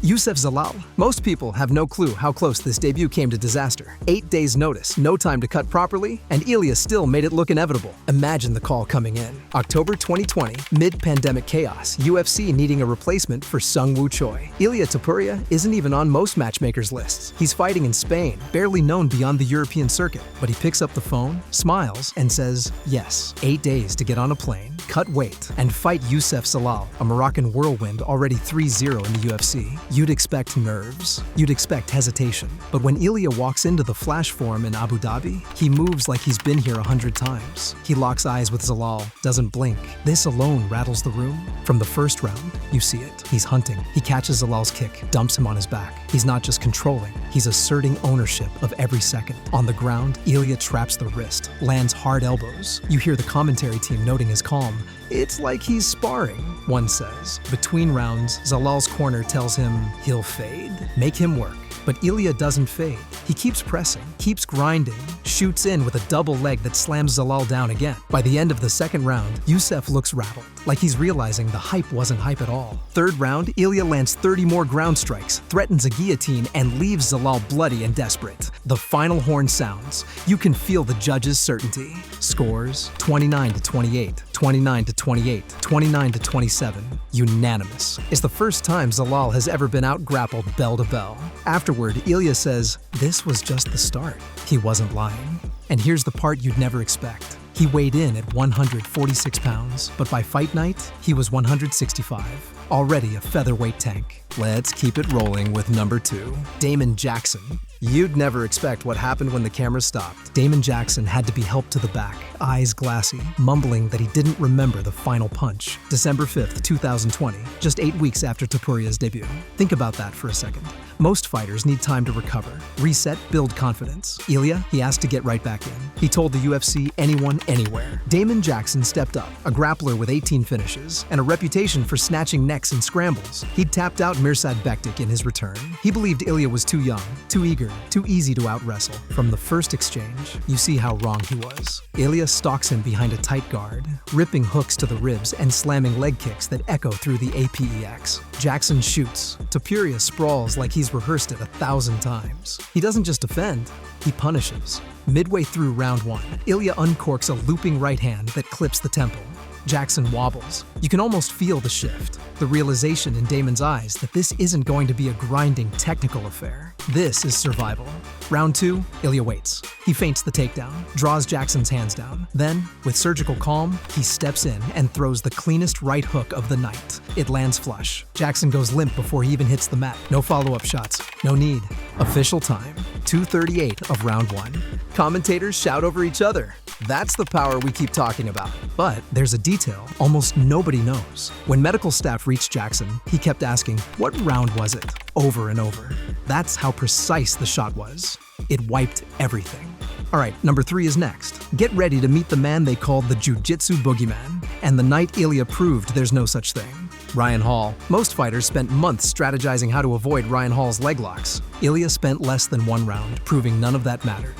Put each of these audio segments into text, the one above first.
Youssef Zalal. Most people have no clue how close this debut came to disaster. 8 days notice, no time to cut properly, and Ilia still made it look inevitable. Imagine the call coming in. October 2020, mid-pandemic chaos, UFC needing a replacement for Sung Woo Choi. Ilia Topuria isn't even on most matchmakers' lists. He's fighting in Spain, barely known beyond the European circuit. But he picks up the phone, smiles, and says yes. 8 days to get on a plane, cut weight, and fight Youssef Zalal, a Moroccan whirlwind already 3-0 in the UFC. You'd expect nerves. You'd expect hesitation. But when Ilia walks into the flash form in Abu Dhabi, he moves like he's been here 100 times. He locks eyes with Zalal, doesn't blink. This alone rattles the room. From the first round, you see it. He's hunting. He catches Zalal's kick, dumps him on his back. He's not just controlling, he's asserting ownership of every second. On the ground, Ilia traps the wrist, lands hard elbows. You hear the commentary team noting his calm. It's like he's sparring, one says. Between rounds, Zalal's corner tells him he'll fade, make him work. But Ilia doesn't fade. He keeps pressing, keeps grinding, shoots in with a double leg that slams Zalal down again. By the end of the second round, Youssef looks rattled, like he's realizing the hype wasn't hype at all. Third round, Ilia lands 30 more ground strikes, threatens a guillotine, and leaves Zalal bloody and desperate. The final horn sounds. You can feel the judges' certainty. Scores 29-28, 29-28, 29-27. Unanimous. It's the first time Zalal has ever been out-grappled bell to bell. Afterward, Ilia says, this was just the start. He wasn't lying. And here's the part you'd never expect. He weighed in at 146 pounds, but by fight night, he was 165. Already a featherweight tank. Let's keep it rolling with number 2, Damon Jackson. You'd never expect what happened when the camera stopped. Damon Jackson had to be helped to the back, eyes glassy, mumbling that he didn't remember the final punch. December 5th, 2020, just 8 weeks after Topuria's debut. Think about that for a second. Most fighters need time to recover, reset, build confidence. Ilia, he asked to get right back in. He told the UFC anyone, anywhere. Damon Jackson stepped up, a grappler with 18 finishes, and a reputation for snatching necks in scrambles. He'd tapped out Mirsad Bektic in his return. He believed Ilia was too young, too eager, too easy to out-wrestle. From the first exchange, you see how wrong he was. Ilia stalks him behind a tight guard, ripping hooks to the ribs and slamming leg kicks that echo through the APEX. Jackson shoots. Topuria sprawls like he's rehearsed it 1,000 times. He doesn't just defend, he punishes. Midway through round 1, Ilia uncorks a looping right hand that clips the temple. Jackson wobbles. You can almost feel the shift, the realization in Damon's eyes that this isn't going to be a grinding technical affair. This is survival. Round 2, Ilia waits. He feints the takedown, draws Jackson's hands down. Then, with surgical calm, he steps in and throws the cleanest right hook of the night. It lands flush. Jackson goes limp before he even hits the mat. No follow-up shots. No need. Official time, 2:38 of round 1. Commentators shout over each other. That's the power we keep talking about. But there's a detail almost nobody knows. When medical staff reached Jackson, he kept asking, what round was it? Over and over. That's how precise the shot was. It wiped everything. All right, number 3 is next. Get ready to meet the man they called the Jiu-Jitsu Boogeyman. And the night Ilia proved there's no such thing. Ryan Hall. Most fighters spent months strategizing how to avoid Ryan Hall's leg locks. Ilia spent less than 1 round, proving none of that mattered.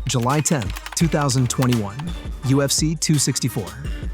July 10th, 2021, UFC 264.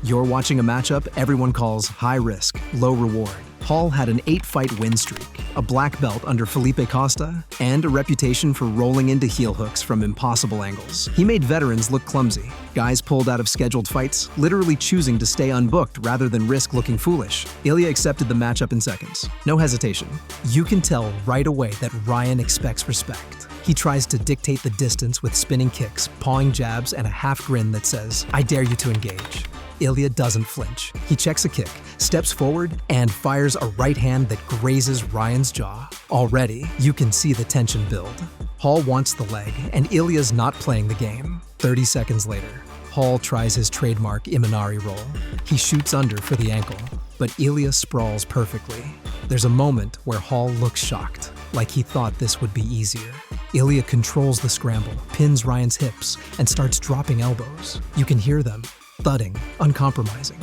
You're watching a matchup everyone calls high risk, low reward. Hall had an 8-fight win streak, a black belt under Felipe Costa, and a reputation for rolling into heel hooks from impossible angles. He made veterans look clumsy. Guys pulled out of scheduled fights, literally choosing to stay unbooked rather than risk looking foolish. Ilia accepted the matchup in seconds. No hesitation. You can tell right away that Ryan expects respect. He tries to dictate the distance with spinning kicks, pawing jabs, and a half grin that says, I dare you to engage. Ilia doesn't flinch. He checks a kick, steps forward, and fires a right hand that grazes Ryan's jaw. Already, you can see the tension build. Hall wants the leg, and Ilia's not playing the game. 30 seconds later, Hall tries his trademark Imanari roll. He shoots under for the ankle, but Ilia sprawls perfectly. There's a moment where Hall looks shocked, like he thought this would be easier. Ilia controls the scramble, pins Ryan's hips, and starts dropping elbows. You can hear them, thudding, uncompromising,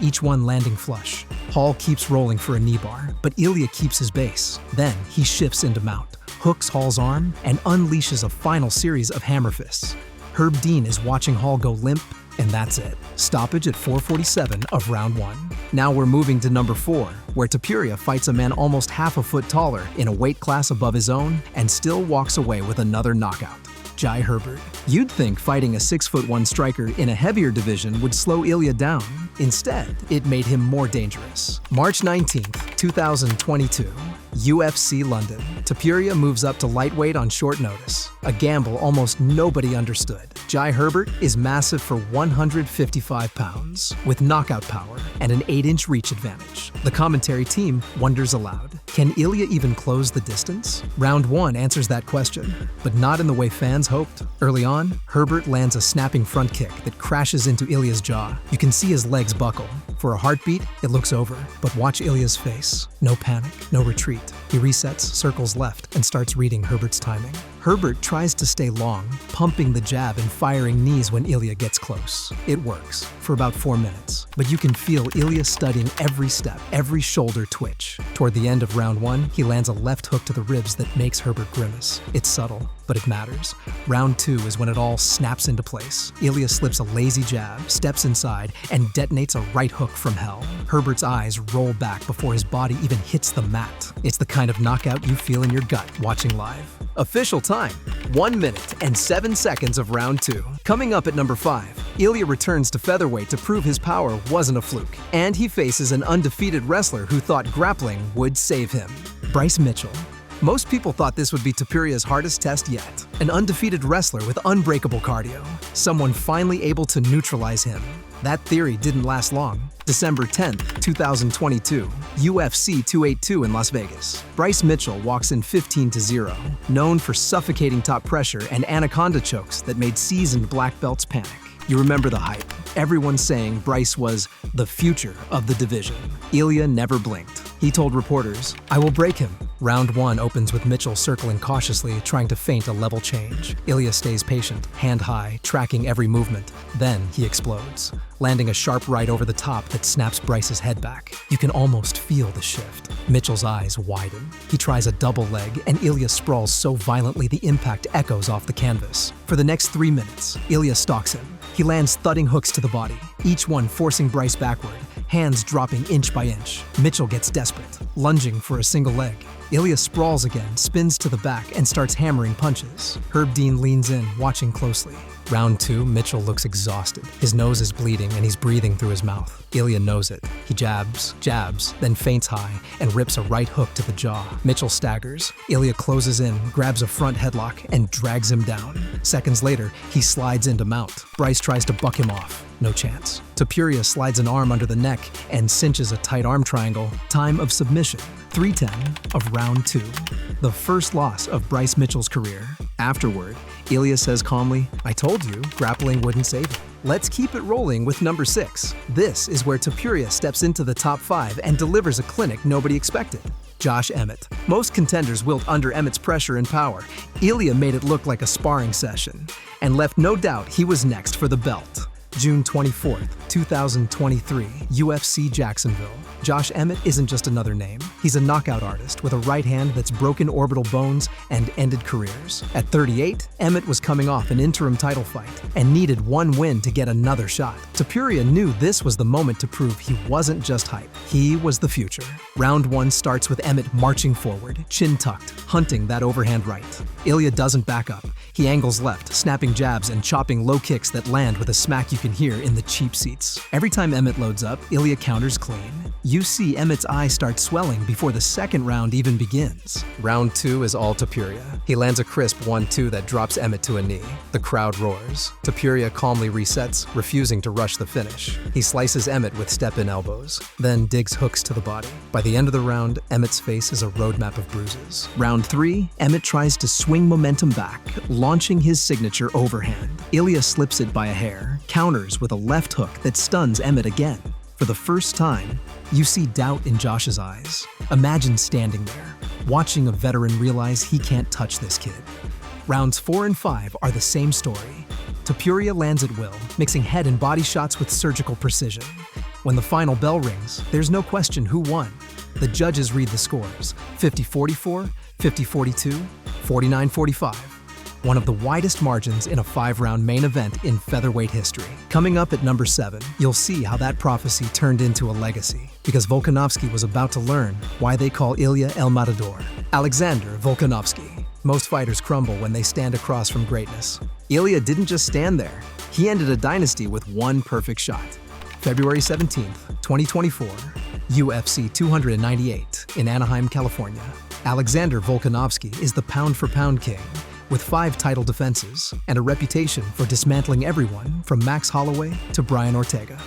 each one landing flush. Hall keeps rolling for a knee bar, but Ilia keeps his base. Then he shifts into mount, hooks Hall's arm, and unleashes a final series of hammer fists. Herb Dean is watching Hall go limp, And that's it. Stoppage at 4:47 of round 1. Now we're moving to number 4, where Topuria fights a man almost half a foot taller in a weight class above his own and still walks away with another knockout. Jai Herbert. You'd think fighting a 6'1" striker in a heavier division would slow Ilia down. Instead, it made him more dangerous. March 19th, 2022. UFC London. Topuria moves up to lightweight on short notice, a gamble almost nobody understood. Jai Herbert is massive for 155 pounds, with knockout power and an 8-inch reach advantage. The commentary team wonders aloud, can Ilia even close the distance? Round 1 answers that question, but not in the way fans hoped. Early on, Herbert lands a snapping front kick that crashes into Ilia's jaw. You can see his legs buckle. For a heartbeat, it looks over, but watch Ilia's face. No panic, no retreat. He resets, circles left, and starts reading Herbert's timing. Herbert tries to stay long, pumping the jab and firing knees when Ilia gets close. It works, for about 4 minutes, but you can feel Ilia studying every step, every shoulder twitch. Toward the end of round 1, he lands a left hook to the ribs that makes Herbert grimace. It's subtle, but it matters. Round 2 is when it all snaps into place. Ilia slips a lazy jab, steps inside, and detonates a right hook from hell. Herbert's eyes roll back before his body even hits the mat. It's the kind of knockout you feel in your gut watching live. Official time, 1 minute and 7 seconds of round 2. Coming up at number 5, Ilia returns to featherweight to prove his power wasn't a fluke. And he faces an undefeated wrestler who thought grappling would save him. Bryce Mitchell. Most people thought this would be Topuria's hardest test yet. An undefeated wrestler with unbreakable cardio. Someone finally able to neutralize him. That theory didn't last long. December 10th, 2022, UFC 282 in Las Vegas. Bryce Mitchell walks in 15-0, known for suffocating top pressure and anaconda chokes that made seasoned black belts panic. You remember the hype. Everyone saying Bryce was the future of the division. Ilia never blinked. He told reporters, "I will break him." Round 1 opens with Mitchell circling cautiously, trying to feint a level change. Ilia stays patient, hand high, tracking every movement. Then he explodes, landing a sharp right over the top that snaps Bryce's head back. You can almost feel the shift. Mitchell's eyes widen. He tries a double leg, and Ilia sprawls so violently the impact echoes off the canvas. For the next 3 minutes, Ilia stalks him. He lands thudding hooks to the body, each one forcing Bryce backward, hands dropping inch by inch. Mitchell gets desperate, lunging for a single leg. Ilia sprawls again, spins to the back, and starts hammering punches. Herb Dean leans in, watching closely. Round 2, Mitchell looks exhausted. His nose is bleeding and he's breathing through his mouth. Ilia knows it. He jabs, then feints high and rips a right hook to the jaw. Mitchell staggers. Ilia closes in, grabs a front headlock, and drags him down. Seconds later, he slides in to mount. Bryce tries to buck him off. No chance. Topuria slides an arm under the neck and cinches a tight arm triangle. Time of submission. 3:10 of round 2. The first loss of Bryce Mitchell's career. Afterward, Ilia says calmly, "I told you, grappling wouldn't save it." Let's keep it rolling with number 6. This is where Topuria steps into the top 5 and delivers a clinic nobody expected. Josh Emmett. Most contenders wilt under Emmett's pressure and power. Ilia made it look like a sparring session and left no doubt he was next for the belt. June 24th, 2023, UFC Jacksonville. Josh Emmett isn't just another name. He's a knockout artist with a right hand that's broken orbital bones and ended careers. At 38, Emmett was coming off an interim title fight and needed one win to get another shot. Topuria knew this was the moment to prove he wasn't just hype. He was the future. Round 1 starts with Emmett marching forward, chin tucked, hunting that overhand right. Ilia doesn't back up. He angles left, snapping jabs and chopping low kicks that land with a smack you can hear in the cheap seats. Every time Emmett loads up, Ilia counters clean. You see Emmett's eye start swelling before the second round even begins. Round 2 is all Topuria. He lands a crisp 1-2 that drops Emmett to a knee. The crowd roars. Topuria calmly resets, refusing to rush the finish. He slices Emmett with step-in elbows, then digs hooks to the body. By the end of the round, Emmett's face is a roadmap of bruises. Round 3, Emmett tries to swing momentum back, launching his signature overhand. Ilia slips it by a hair, counters with a left hook that stuns Emmett again. For the first time, you see doubt in Josh's eyes. Imagine standing there, watching a veteran realize he can't touch this kid. Rounds 4 and 5 are the same story. Topuria lands at will, mixing head and body shots with surgical precision. When the final bell rings, there's no question who won. The judges read the scores: 50-44, 50-42, 49-45. one of the widest margins in a 5-round main event in featherweight history. Coming up at number 7, you'll see how that prophecy turned into a legacy, because Volkanovski was about to learn why they call Ilia El Matador. Alexander Volkanovski. Most fighters crumble when they stand across from greatness. Ilia didn't just stand there. He ended a dynasty with one perfect shot. February 17th, 2024, UFC 298 in Anaheim, California. Alexander Volkanovski is the pound-for-pound king, with 5 title defenses and a reputation for dismantling everyone from Max Holloway to Brian Ortega.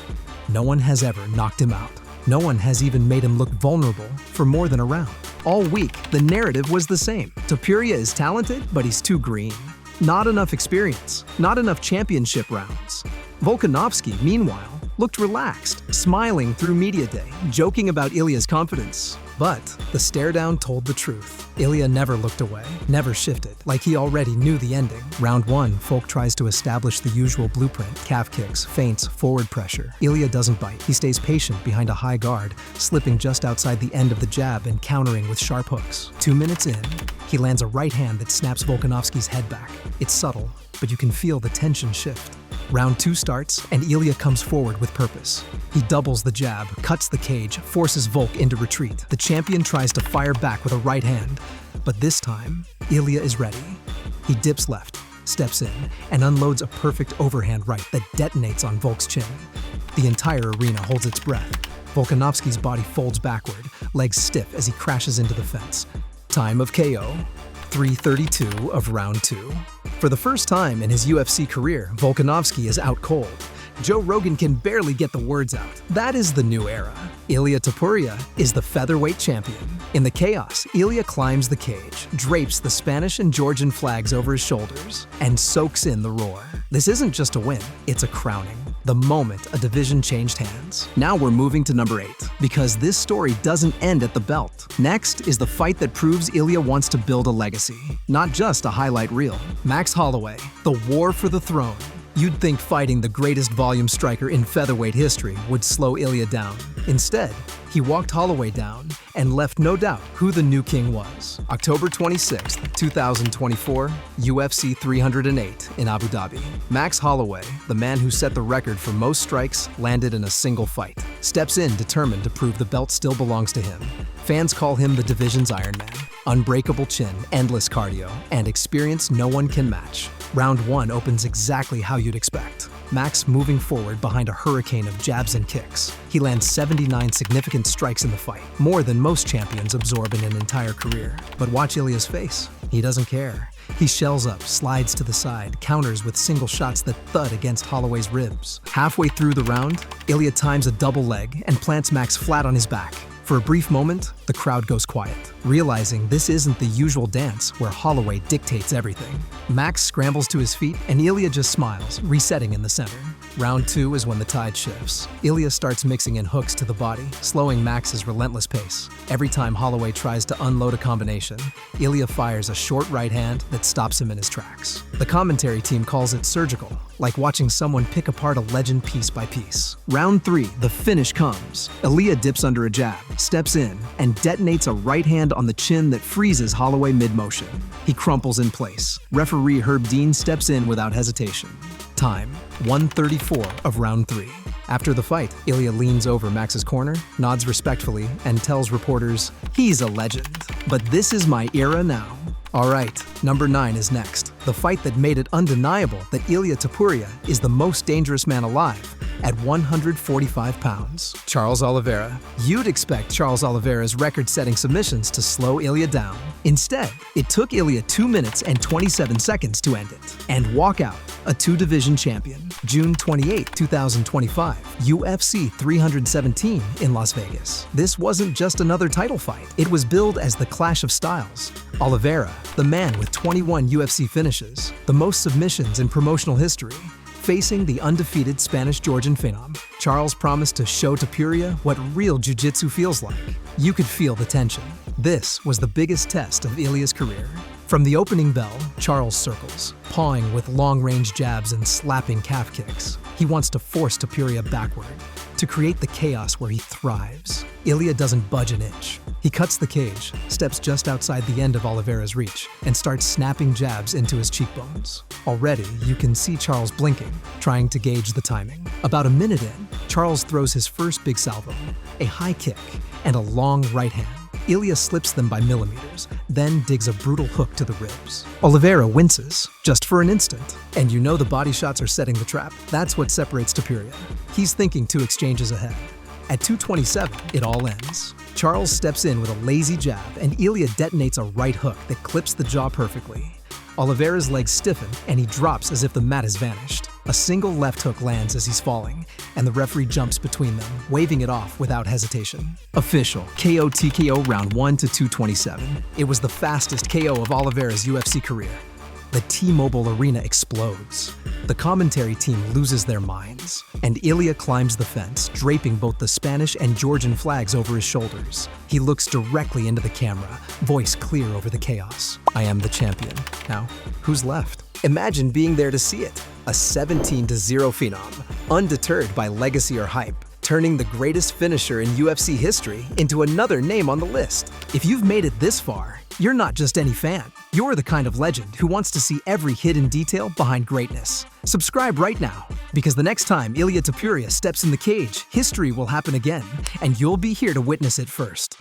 No one has ever knocked him out. No one has even made him look vulnerable for more than a round. All week, the narrative was the same. Topuria is talented, but he's too green. Not enough experience, not enough championship rounds. Volkanovski, meanwhile, looked relaxed, smiling through media day, joking about Ilia's confidence. But the stare-down told the truth. Ilia never looked away, never shifted, like he already knew the ending. Round 1, Volk tries to establish the usual blueprint: calf kicks, feints, forward pressure. Ilia doesn't bite. He stays patient behind a high guard, slipping just outside the end of the jab and countering with sharp hooks. 2 minutes in, he lands a right hand that snaps Volkanovski's head back. It's subtle, but you can feel the tension shift. Round 2 starts, and Ilia comes forward with purpose. He doubles the jab, cuts the cage, forces Volk into retreat. The champion tries to fire back with a right hand, but this time, Ilia is ready. He dips left, steps in, and unloads a perfect overhand right that detonates on Volk's chin. The entire arena holds its breath. Volkanovski's body folds backward, legs stiff as he crashes into the fence. Time of KO, 3:32 of round 2. For the first time in his UFC career, Volkanovski is out cold. Joe Rogan can barely get the words out. That is the new era. Ilia Topuria is the featherweight champion. In the chaos, Ilia climbs the cage, drapes the Spanish and Georgian flags over his shoulders, and soaks in the roar. This isn't just a win, it's a crowning. The moment a division changed hands. Now we're moving to number 8, because this story doesn't end at the belt. Next is the fight that proves Ilia wants to build a legacy, not just a highlight reel. Max Holloway, the war for the throne. You'd think fighting the greatest volume striker in featherweight history would slow Ilia down. Instead, he walked Holloway down and left no doubt who the new king was. October 26, 2024, UFC 308 in Abu Dhabi. Max Holloway, the man who set the record for most strikes landed in a single fight, steps in determined to prove the belt still belongs to him. Fans call him the division's Iron Man. Unbreakable chin, endless cardio, and experience no one can match. Round 1 opens exactly how you'd expect. Max moving forward behind a hurricane of jabs and kicks. He lands 79 significant strikes in the fight, more than most champions absorb in an entire career. But watch Ilia's face. He doesn't care. He shells up, slides to the side, counters with single shots that thud against Holloway's ribs. Halfway through the round, Ilia times a double leg and plants Max flat on his back. For a brief moment, the crowd goes quiet, realizing this isn't the usual dance where Holloway dictates everything. Max scrambles to his feet and Ilia just smiles, resetting in the center. Round 2 is when the tide shifts. Ilia starts mixing in hooks to the body, slowing Max's relentless pace. Every time Holloway tries to unload a combination, Ilia fires a short right hand that stops him in his tracks. The commentary team calls it surgical, like watching someone pick apart a legend piece by piece. Round 3, the finish comes. Ilia dips under a jab, steps in, and detonates a right hand on the chin that freezes Holloway mid-motion. He crumples in place. Referee Herb Dean steps in without hesitation. Time, 1:34 of round 3. After the fight, Ilia leans over Max's corner, nods respectfully, and tells reporters, "He's a legend, but this is my era now." All right, number 9 is next. The fight that made it undeniable that Ilia Topuria is the most dangerous man alive at 145 pounds. Charles Oliveira. You'd expect Charles Oliveira's record-setting submissions to slow Ilia down. Instead, it took Ilia 2 minutes and 27 seconds to end it and walk out a 2-division champion. June 28, 2025, UFC 317 in Las Vegas. This wasn't just another title fight. It was billed as the clash of styles. Oliveira, the man with 21 UFC finishes, the most submissions in promotional history, facing the undefeated Spanish-Georgian phenom. Charles promised to show Topuria what real jiu-jitsu feels like. You could feel the tension, This was the biggest test of Ilia's career. From the opening bell, Charles circles, pawing with long-range jabs and slapping calf kicks. He wants to force Topuria backward, to create the chaos where he thrives. Ilia doesn't budge an inch. He cuts the cage, steps just outside the end of Oliveira's reach, and starts snapping jabs into his cheekbones. Already, you can see Charles blinking, trying to gauge the timing. About a minute in, Charles throws his first big salvo, a high kick, and a long right hand. Ilia slips them by millimeters, then digs a brutal hook to the ribs. Oliveira winces, just for an instant. And you know the body shots are setting the trap. That's what separates Topuria. He's thinking 2 exchanges ahead. At 227, it all ends. Charles steps in with a lazy jab, and Ilia detonates a right hook that clips the jaw perfectly. Oliveira's legs stiffen, and he drops as if the mat has vanished. A single left hook lands as he's falling, and the referee jumps between them, waving it off without hesitation. Official, KO TKO round 1 to 227. It was the fastest KO of Oliveira's UFC career. The T-Mobile Arena explodes. The commentary team loses their minds, and Ilia climbs the fence, draping both the Spanish and Georgian flags over his shoulders. He looks directly into the camera, voice clear over the chaos. I am the champion. Now, who's left? Imagine being there to see it. A 17-0 phenom, undeterred by legacy or hype, turning the greatest finisher in UFC history into another name on the list. If you've made it this far, you're not just any fan. You're the kind of legend who wants to see every hidden detail behind greatness. Subscribe right now, because the next time Ilia Topuria steps in the cage, history will happen again, and you'll be here to witness it first.